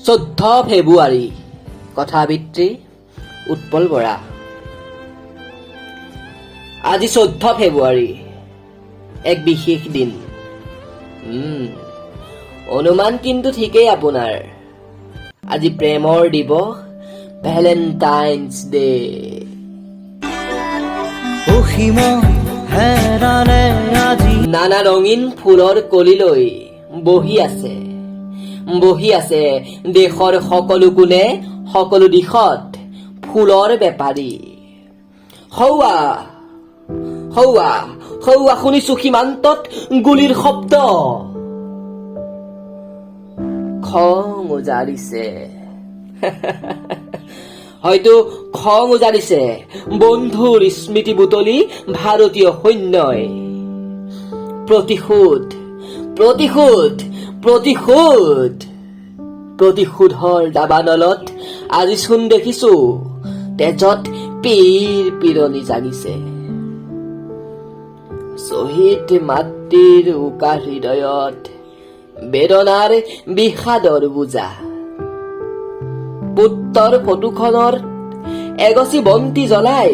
14 ফেব্ৰুৱাৰী কথাবৃত্তি উৎপল বৰা। আজি 14 ফেব্ৰুৱাৰী এক বিশেষ দিন। অনুমান কিন্তু ঠিকেই আপোনাৰ। আজি প্ৰেমৰ দিৱস, ভেলেণ্টাইন্স ডে। নানা ৰঙীন ফুলৰ কলিলৈ বহি আছে দেশৰ সকলো কোণে সকলো দিশত ফুলৰ বেপাৰী। হৌৱা হৌৱা হৌৱা শুনিছো সীমান্তত গুলীৰ শব্দ। খং উজাৰিছে হয়তো খং উজাৰিছে বন্ধুৰ স্মৃতি বুটলি ভাৰতীয় সৈন্যই। প্ৰতিশোধ প্ৰতিশোধ প্ৰতিশোধ প্ৰতিশোধৰ দাবানলত আজি চোন দেখিছো তেজত পিৰণি জাগিছে। শ্বহীদ মাতৃৰ উকা হৃদয়ত বেদনাৰ বিষাদৰ বোজা। পুত্ৰৰ ফটোখনৰ এগছি বন্তি জ্বলাই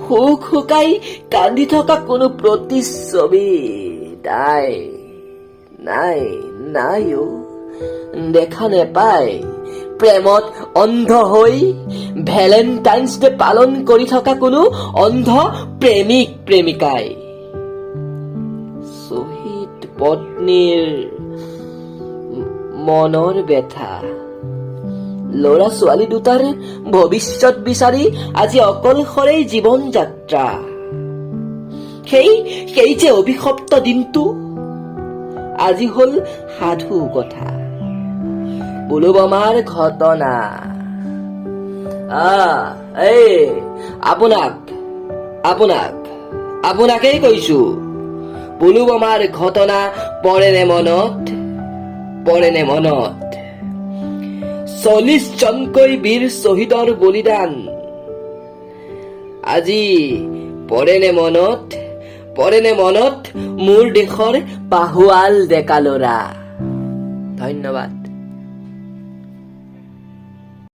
সুখ শুকাই কান্দি থকা কোনো প্ৰতিচ্ছবি নাই দেখা নেপায়। প্ৰেমত অন্ধ হৈ ভেলেণ্টাইন্স ডে পালন কৰি থকা কোনো অন্ধ প্ৰেমিক প্ৰেমিকাই শ্বহীদ পত্নীৰ মনৰ ব্যথা। ল'ৰা ছোৱালী দুটাৰ ভৱিষ্যত বিচাৰি আজি অকলশৰেই জীৱন যাত্ৰা। সেই যে অভিশপ্ত দিনটো আজি হল সাধু কথা। পুলৱামাৰ ঘটনা। আপোনাকেই কৈছো, পুলৱামাৰ ঘটনা পৰেনে মনত? 40 জনকৈ বীৰ শ্বহীদৰ বলিদান আজি পৰেনে মনত মোৰ দেশৰ পাহোৱাল ডেকা ল'ৰা। ধন্যবাদ।